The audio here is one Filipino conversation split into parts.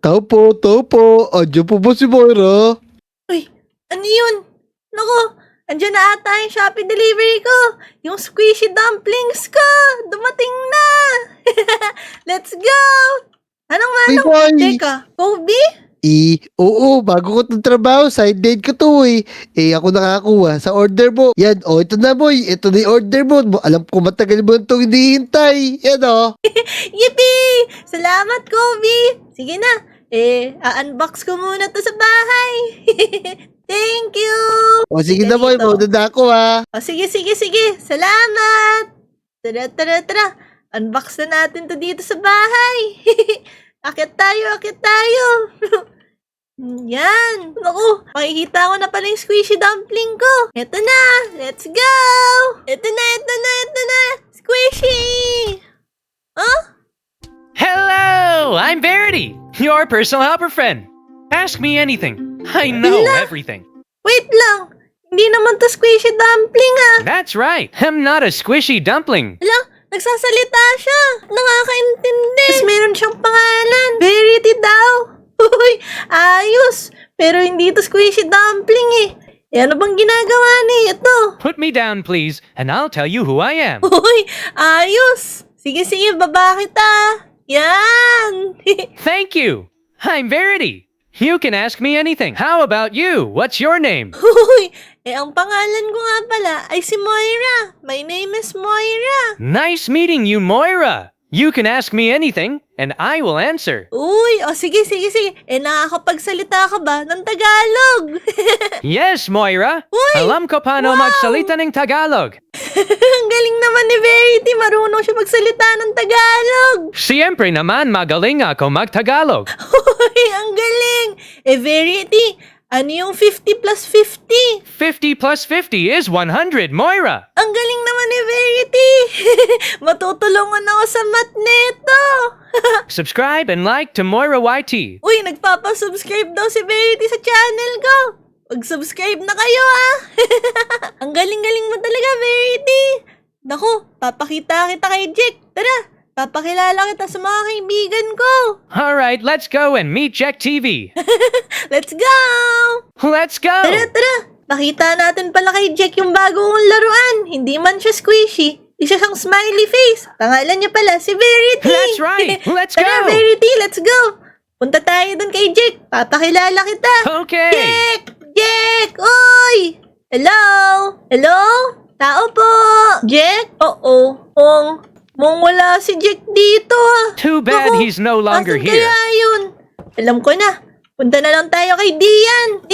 Tao po. Andiyan po ba si Moira? Uy, ano yun? Naku, andyan na ata yung Shopee delivery ko. Yung squishy dumplings ko. Dumating na. Let's go. Anong Hey, manong? boy. Teka, Kobe? Oo, bago ko itong trabaho, side date ko to eh. Ako nakakuha sa order mo. Yan, ito na boy. Ito na yung order mo. Alam ko matagal mo itong hinihintay. Yan Yippee! Salamat, Kobe. Sige na. A-unbox ko muna to sa bahay. Thank you. Sige na boy, Ganito. mauna na ako ha. Sige. Salamat. Tara. Unbox na natin to dito sa bahay. Akit tayo. Yan. Naku, makikita ko na pala yung squishy dumpling ko. Eto na. Let's go. Eto na. Squishy. Huh? Hello, I'm Verity, your personal helper friend. Ask me anything. I know Hala. everything. Wait lang. Hindi naman to squishy dumpling ah. That's right. I'm not a squishy dumpling. Hala, nagsasalita siya. Nakakaintindi. Tapos meron siyang pangalan. Verity daw. Uy, ayos. Pero hindi to squishy dumpling eh. Ano bang ginagawa niya ito? Put me down, please, and I'll tell you who I am. Uy, ayos. Sige, baba kita. Yan. Thank you. I'm Verity. You can ask me anything. How about you? What's your name? Uy, ang pangalan ko nga pala ay si Moira. My name is Moira. Nice meeting you, Moira. You can ask me anything, and I will answer. Uy, sige. Nakakapagsalita ka ba ng Tagalog? Yes, Moira. Uy! Alam ko paano Wow! magsalita ng Tagalog. Ang galing naman ni Verity. Marunong siya magsalita ng Tagalog. Siyempre naman magaling ako mag-Tagalog. Uy, ang galing. Verity, ano yung 50 plus 50? 50 plus 50 is 100, Moira. Ang galing naman ni Verity. Matutulungan ako sa math neto. Subscribe and like to Moira YT. Uy, nagpapasubscribe daw si Verity sa channel ko. Mag-subscribe na kayo ah. Ang galing-galing mo talaga, Verity. Naku, papakita kita kay Jack. Tara, papakilala kita sa mga kaibigan ko. All right, let's go and meet Jack TV. Let's go! Let's go. Tara. Nakita natin pala kay Jack yung bago kong laruan. Hindi man siya squishy. Isa siyang smiley face. Pangalan niya pala si Verity. That's right. Let's Tara, go. Verity, let's go. Punta tayo dun kay Jack. Papakilala kita. Okay. Jack! Uy! Hello? Tao po! Jack? Mong wala si Jack dito ah. Too bad he's no longer Asan here. kaya yun? Alam ko na. Punta na lang tayo kay Dian!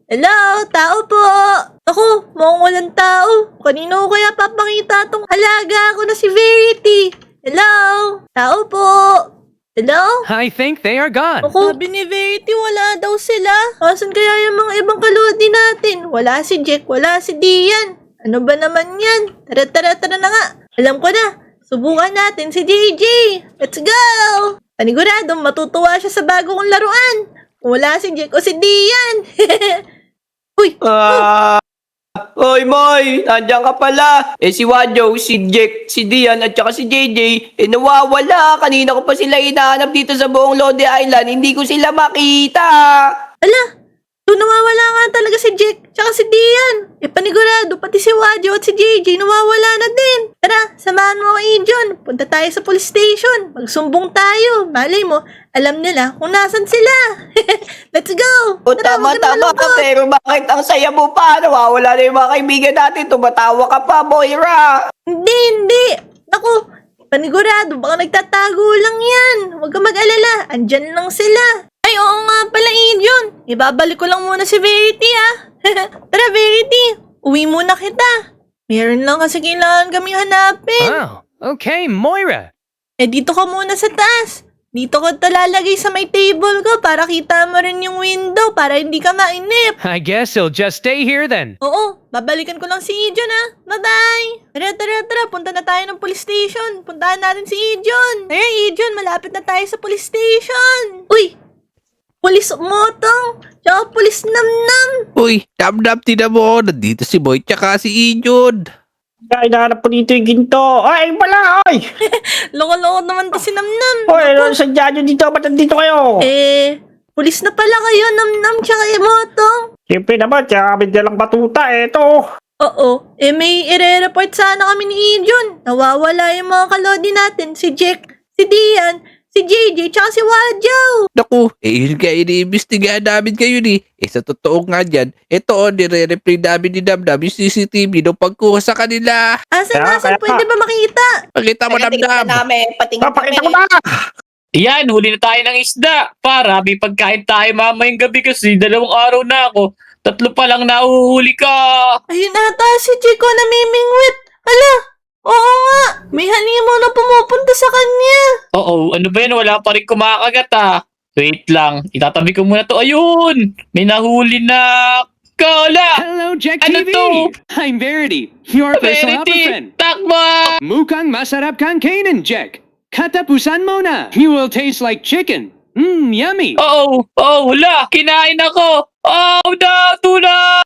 Hello? Tao po! Ako, mukhang walang tao. Kanino ko kaya papakita tong alaga ko na si Verity? Hello? Tao po! Hello? I think they are gone. Ako, sabi ni Verity, wala daw sila. Asan kaya yung mga ibang kalodi natin? Wala si Jack, wala si Dian. Ano ba naman yan? Tara na nga. Alam ko na. Subukan natin si JJ. Let's go! Paniguradong matutuwa siya sa bago kong laruan. Kung wala si Jack o si Dian. Uy! Oy, Moy! Nandiyan ka pala! Si Wadjo, si Jack, si Dian, at saka si JJ, nawawala! Kanina ko pa sila hinahanap dito sa buong Lodi Island, hindi ko sila makita! Ala! Nawawala nga talaga si Jack, tsaka si Dian. Panigurado, pati si Wadjo at si JJ nawawala na din. Tara, samahan mo ako, Adrian. Punta tayo sa police station. Magsumbong tayo. Malay mo, alam nila kung nasan sila. Let's go! O tama ka, pero bakit ang saya mo pa? Nawawala na yung mga kaibigan natin, tumatawa ka pa, Moira! Hindi. Naku, panigurado, baka nagtatago lang yan. Huwag ka mag-alala, andyan lang sila. Ay, oo nga pala, Adrian. Ibabalik ko lang muna si Verity, ah. Tara, Verity. Uwi muna kita. Meron lang kasi kailangan kami hanapin. Oh, okay, Moira. Dito ka muna sa taas. Dito ko talalagay sa may table ko para kita mo rin yung window para hindi ka mainip. I guess he'll just stay here then. Oo, babalikan ko lang si Ijon ha. Bye-bye! Tara, punta na tayo ng police station. Puntahan natin si Ijon. Ijon, malapit na tayo sa police station. Uy! Police Motong! Tsaka police Namnam! Uy, dam-dam, tinan mo. Nandito si Boy tsaka si Inyod. Hinahanap ko dito yung ginto. Ay, wala, oy! Loko-loko naman to si Namnam. Oy, ano sadya nyo dito? Ba't nandito kayo? Pulis na pala kayo, Namnam tsaka Emotong. Siyempre naman, kaya kami dalang batuta, eto. Oo, may ire-report sana kami ni Ijon. Nawawala yung mga kalodi natin. Si Jack, si Dian, si JJ, tsaka si Wadjaw. Naku, yun nga iniimbestigahan namin kayo ni. Sa totoo nga dyan, ito nire-replay namin ni Damdam yung CCTV nung pagkuha sa kanila. Asan, pwede ba makita? Pakita mo, Tingnan Damdam. namin, patingin Papakita ko kami. na! Yan, huli na tayo ng isda. Para may pagkain tayo mamayang gabi kasi 2 araw na ako. 3 pa lang nahuhuli ka. Ayun ata si Chico namimingwit. Hala, oo nga. May halimaw na pumupunta sa kanya. Oo, ano ba yan? Wala pa rin kumakagat ah. Wait lang, itatabi ko muna to. Ayun! May nahuli na kala! Hello, Jack Ano TV. to? I'm Verity, your personal helper friend. Verity! Takbo! Mukhang masarap kang kainin, Jack. Katapusan mo na. You will taste like chicken. Yummy. Oo, wala! Kinain ako! Oh, tuna!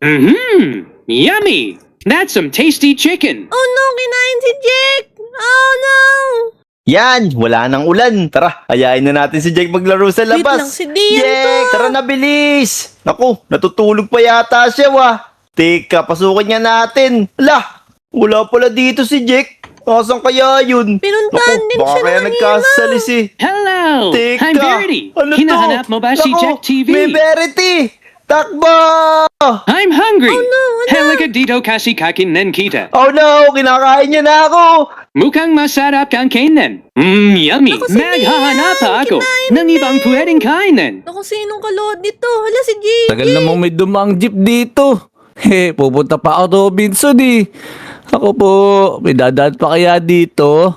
Yummy. That's some tasty chicken. Oh no, kinain si Jack. Oh no. Yan, wala nang ulan. Tara, ayain na natin si Jake maglaro sa Wait labas. lang, si Dian Jake, to. tara na bilis. Naku, natutulog pa yata siya Teka, pasukin niya natin. Ala, wala pala dito si Jake. Asan kaya yun? Pinuntahan din baka siya kaya ng nagkasalis eh. Hello. Teka, I'm Verity. ano Hinahanap to? mo ba si Naku, Jack TV? May Verity! Takbo! I'm hungry. Oh no, Halika dito kasi kakinan kita. Oh no, kinakain niya na ako. Mukhang masarap kang kainin. Yummy. Ako si Maghahanap Dian. ako Kinain ng ibang pwedeng kainin. Naku, sinong kalodi to? Hala, si JJ. Tagal namang may dumang jeep dito. Pupunta pa ako Robinson Ako po, may dadaan pa kaya dito?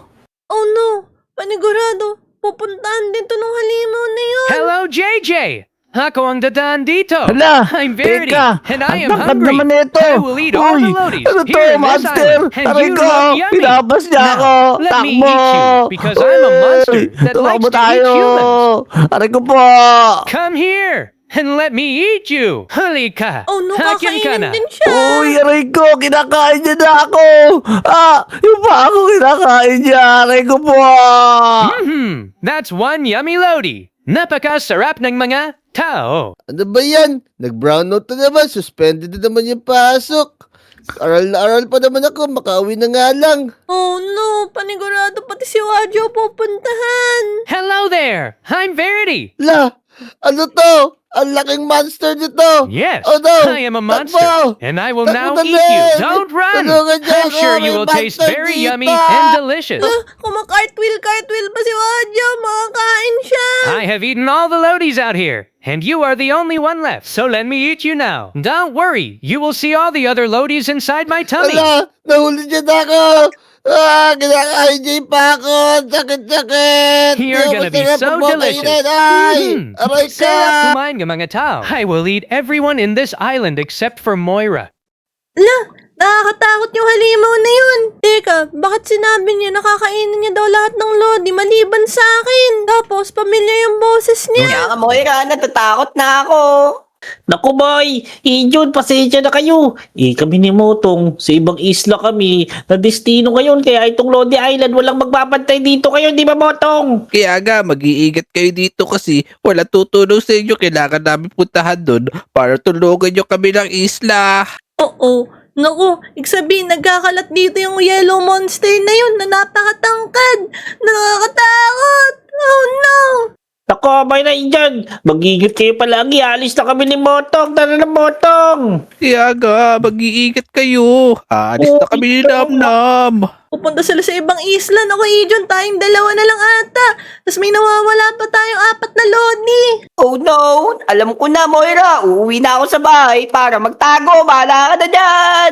Oh no, panigurado. Pupuntahan din to ng halimaw na yun. Hello, JJ. Ako ang dadaan dito. Hala, I'm Verity, teka, and I ang am tangkad hungry. naman nito. I will eat all the loadies ano to, here in this monster? island, and Aray you ko, look yummy. pinabas niya Now, ako. let me Takbo. eat you, because I'm a monster that Tumakbo likes to eat tayo. humans. Aray ko po. Come here and let me eat you. Halika. Oh no, Hakin ka kakainin na. din siya. Uy, aray ko, kinakain niya na ako. Yung pa ako kinakain niya. Aray ko po. That's one yummy lodi. Napakasarap ng mga tao. Ano ba yan? Nag-brown out na naman. Suspended na naman yung pasok. Aral na aral pa naman ako. Makauwi na nga lang. Oh no, panigurado pati si Wadjo pupuntahan. Hello there. I'm Verity. La, ano to? Ang laking monster nito. Yes, Oh no. I am a monster, Takbo. and I will Takbo now na eat you. lang. Don't run. Tulungan niyo I'm ako, sure you may will taste monster very dito. yummy and delicious. Kumakartwheel pa si Wadjo. Makakain siya. I have eaten all the lodies out here, and you are the only one left. So let me eat you now. Don't worry, you will see all the other lodies inside my tummy. Ala, nahuli niya na ako. Kinakain niya yung pakot. Sakit-sakit. You're gonna be Masarap so ang mga delicious. kainan. Ay, aray ka. Sarap kumain ng mga tao. I will eat everyone in this island except for Moira. Ala, nakakatakot yung halimaw na yun. Teka, bakit sinabi niya nakakainin niya daw lahat ng lodi maliban sa akin? Tapos, pamilya yung boses niya. Kaya ka, Moira, natatakot na ako. Naku boy, Ijon, pasensya na kayo. Kami ni Motong, sa ibang isla kami, na destino ngayon, kaya itong Lodi Island, walang magbabantay dito kayo, di ba Motong? Kaya nga, mag-iingat kayo dito kasi wala tutulong sa inyo. Kailangan namin puntahan doon para tulungan nyo kami ng isla. Oo. Naku, sabihin, nagkakalat dito yung yellow monster na yun na napakatangkad. Nakakatakot. Oh no. Naku, may na Ijon, magigit kayo palagi, alis na kami ni Motong, tara na Motong. Kaya nga, mag-iingat kayo. Alis na kami ni Namnam. Pupunta sila sa ibang isla. Naku, Ijon, tayong dalawa na lang ata. Tapos may nawawala pa tayong 4 na lodi. Oh no, alam ko na, Moira. Uuwi na ako sa bahay para magtago. Bahala ka na dyan.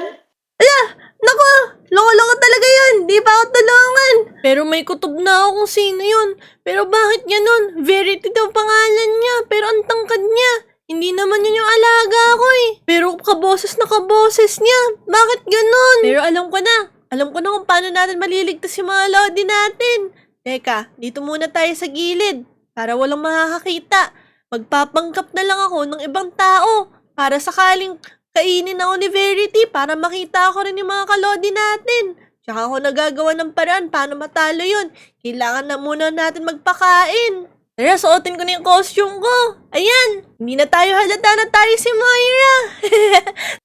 Naku, loko-loko talaga yun. Di pa ako tulungan. Pero may kutob na ako kung sino yun. Pero bakit ganun? Verity daw pangalan niya. Pero ang tangkad niya. Hindi naman yun yung alaga ko eh. Pero kaboses na kaboses niya. Bakit ganun? Pero alam ko na. Alam ko na kung paano natin maliligtas yung mga lodi natin. Teka, dito muna tayo sa gilid. Para walang makakakita. Magpapangkap na lang ako ng ibang tao. Para sakaling Kainin ako ni Verity para makita ko rin yung mga kalodi natin. Tsaka ako nagagawa ng paraan paano matalo yun. Kailangan na muna natin magpakain. Tara, suotin ko na yung costume ko. Ayan, hindi na tayo halata na tayo si Moira.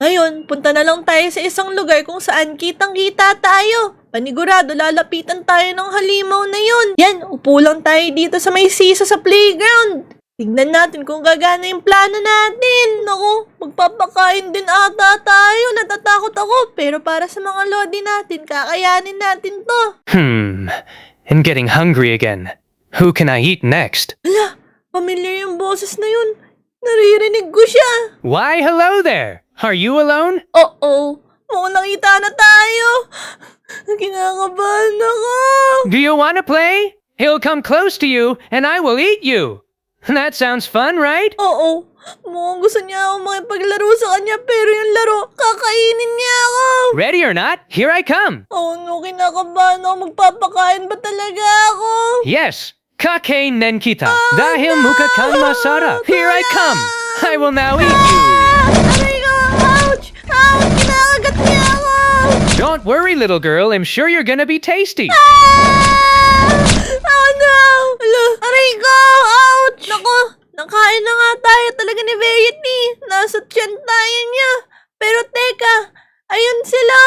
Ngayon, punta na lang tayo sa isang lugar kung saan kitang-kita tayo. Panigurado, lalapitan tayo ng halimaw na yun. Yan, upo lang tayo dito sa may sisa sa playground. Tignan natin kung gagana yung plano natin. Naku, magpapakain din ata tayo. Natatakot ako. Pero para sa mga lodi natin, kakayanin natin to. I'm getting hungry again. Who can I eat next? Ala, familiar yung boses na yun. Naririnig ko siya. Why, hello there. Are you alone? Oo, mukhang nakita na tayo. Kinakabahan ako. Do you want to play? He'll come close to you, and I will eat you. That sounds fun, right? Oo, mukhang gusto niya ako makipaglaro sa kanya pero yung laro, kakainin niya ako. Ready or not, here I come. Oh no, kinakabahan ako. Magpapakain ba talaga ako? Yes, kakainin kita. Dahil mukha kang masarap. Here I come. I will now eat you. Aray ko! Ouch! Ouch! Kinakagat niya ako! Don't worry, little girl. I'm sure you're gonna be tasty. Oh no! Ala, aray ko! Ouch! Naku, nakain na nga tayo talaga ni Verity. Nasa tiyan tayo niya. Pero teka, ayun sila!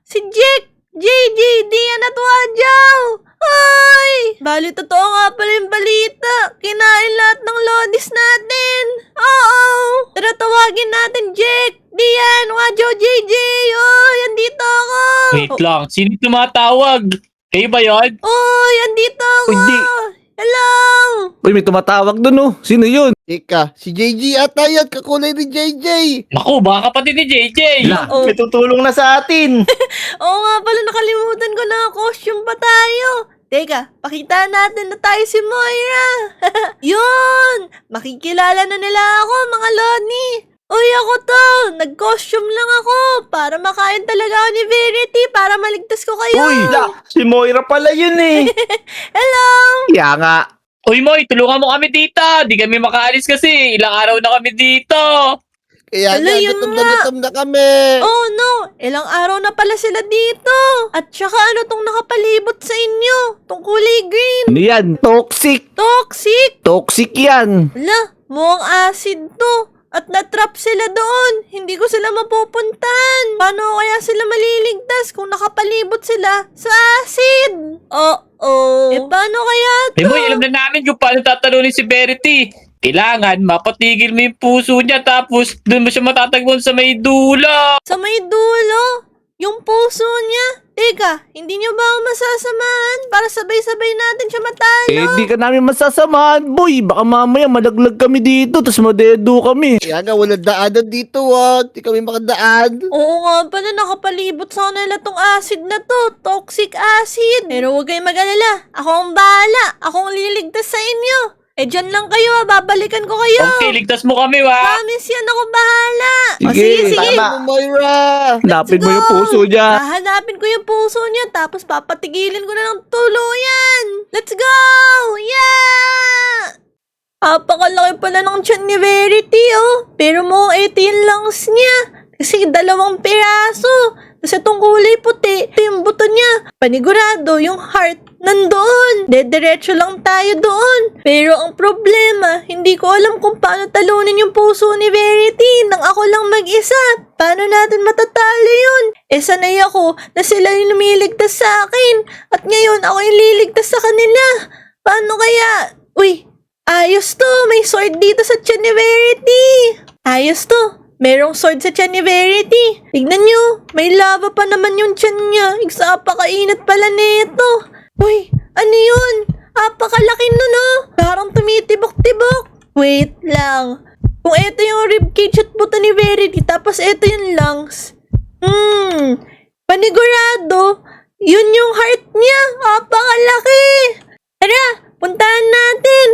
Si Jake, JJ, Dian at Wajaw! Ay! Bali, totoo nga pala yung balita. Kinain lahat ng lodis natin. Oo! Tara, tawagin natin Jake, Dian, Wajaw, JJ! Oy, andito ako! Wait lang, sino tumatawag? Kayo ba yun? Oy, andito ako! Hindi. Hello! Uy, may tumatawag dun oh. Sino yun? Teka, si JJ ata yan, kakulay ni JJ. Naku, baka kapatid ni JJ. Oh. May tutulong na sa atin. Oo nga pala, nakalimutan ko na costume pa tayo. Teka, pakita natin na tayo si Moira. Yun! Makikilala na nila ako, mga loni. Uy, ako to! Nag-costume lang ako para makain talaga ako ni Verity para maligtas ko kayo. Uy! Si Moira pala yun eh. Hello! Kaya nga. Uy, Moy, tulungan mo kami dito. Di kami makaalis kasi. Ilang araw na kami dito. Kaya Ala, nga, yun gutom na nga. gutom na kami. Oh no! Ilang araw na pala sila dito. At saka ano tong nakapalibot sa inyo? Tong kulay green. Ano yan? Toxic. Toxic! Toxic yan. Ala, mukhang acid to. At natrap sila doon. Hindi ko sila mapupuntan. Paano kaya sila maliligtas kung nakapalibot sila sa acid? Oo. Eh paano kaya to? Eh, Moy, alam na namin kung paano tatalunin si Verity. Kailangan mapatigil mo yung puso niya tapos doon mo siya matatagpuan sa may dulo. Sa may dulo? Yung puso niya? Teka, hindi niyo ba ako masasamahan para sabay-sabay natin siya matalo? Eh, di ka namin masasamahan, boy. Baka mamaya malaglag kami dito, tapos madedo kami. Kaya nga, walang daanan dito, di kami makadaan. Oo nga pala, nakapalibot sa kanila tong acid na to. Toxic acid. Pero huwag kayong mag-alala. Ako ang bahala. Ako ang liligtas sa inyo. Eh, dyan lang kayo. Babalikan ko kayo. Okay, ligtas mo kami, wa. Promise yan. Ako bahala. O, Sige, sige. Tama mo, Moira. Lapit mo go. yung puso niya. Hahanapin ko yung puso niya. Tapos papatigilin ko na ng tuluyan. Let's go! Yeah! Apakalaki pala ng tiyan ni Verity, oh. Pero mo, ito yung lungs niya. Kasi 2 piraso. Kasi itong kulay puti, ito yung buto niya. Panigurado, yung heart nandoon. Dediretso lang tayo doon. Pero ang problema, hindi ko alam kung paano talunin yung puso ni Verity nang ako lang mag-isa. Paano natin matatalo yun? Eh sanay ako na sila yung lumiligtas sa akin. At ngayon ako yung liligtas sa kanila. Paano kaya? Uy, ayos to. May sword dito sa tiyan ni Verity. Ayos to. Merong sword sa tiyan ni Verity. Tignan nyo, may lava pa naman yung tiyan niya. Igsapakainat pala nito. Uy, ano yun? Apakalaki nun, oh. Parang tumitibok-tibok. Wait lang. Kung ito yung ribcage at buto ni Verity, tapos ito yung lungs. Panigurado, yun yung heart niya. Apakalaki. Tara, puntahan natin.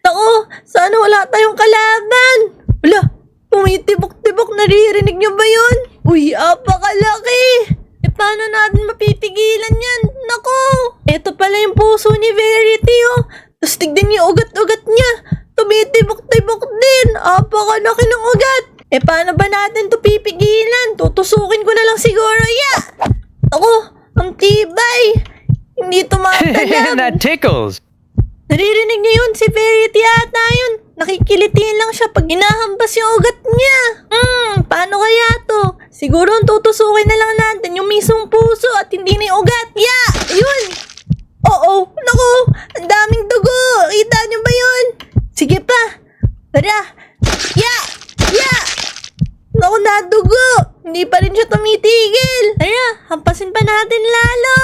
Ako, sana wala tayong kalaban. Wala, tumitibok-tibok. Naririnig nyo ba yun? Uy, apakalaki. Eh, paano natin mapipigilan yan? Naku! Ito pala yung puso ni Verity, oh. Tapos tignan niyo ugat-ugat niya. Tumitibok-tibok din. Apakalaki ng ugat. paano ba natin to pipigilan? Tutusukin ko na lang siguro, Ako, ang tibay. Hindi That tumatalab. tickles. Naririnig niyo yun? Si Verity yata yun. Nakikilitin lang siya pag hinahampas yung ugat niya. Paano kaya to? Siguro ang tutusukin na lang natin yung mismong puso at hindi na yung ugat. Yun! Oo, naku, ang daming dugo. Kita niyo ba yun? Sige pa. Tara. Naku, nadugo. Hindi pa rin siya tumitigil. Tara, hampasin pa natin lalo.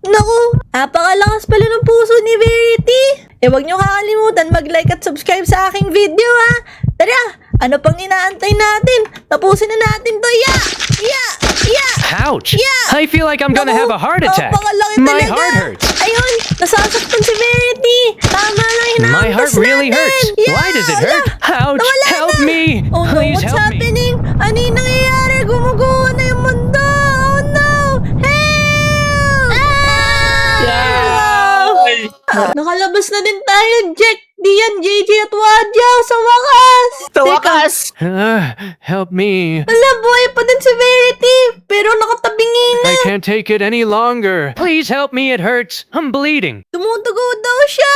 Naku, napakalakas pala ng puso ni Verity. Huwag niyo kakalimutan mag-like at subscribe sa aking video, ha. Tara, ano pang inaantay natin? Tapusin na natin to, Ouch. I feel like I'm gonna have a heart attack. Napakalaki My talaga. heart hurts. Ayun, nasasaktan si Verity. Tama lang hinahampas My heart really natin. hurts. Why does it hurt? Ouch. Nawala Help na. me. Oh no, Please what's help me. happening? Ano yung nangyayari? Gumuguho na yung mundo. Oh no! Help! Ay. Nakalabas na din tayo, Jack, Dian, JJ at Wadyaw sa wakas. Sa wakas! Help me. Wala, buhay pa din si Verity, pero nakatabingi na. I can't take it any longer. Please help me. It hurts. I'm bleeding. Tumutugo daw siya.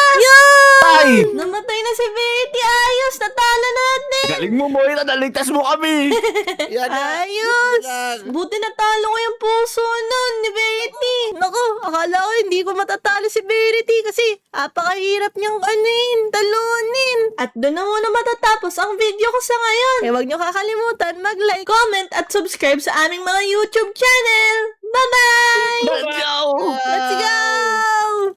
Ay! Namatay na si Verity. Ayos, natalo natin. Galing mo, Moy. Naligtas mo kami. Ayos. Buti natalo ko yung puso nun ni Verity. Naku, akala ko hindi ko matatalo si Verity kasi apakahirap niyang talunin. At doon na muna matatapos ang video ko sa ngayon. Huwag niyo kakalimutan mag-like, comment, at subscribe sa aming mga YouTube channel. Bye-bye! Let's go! Let's go!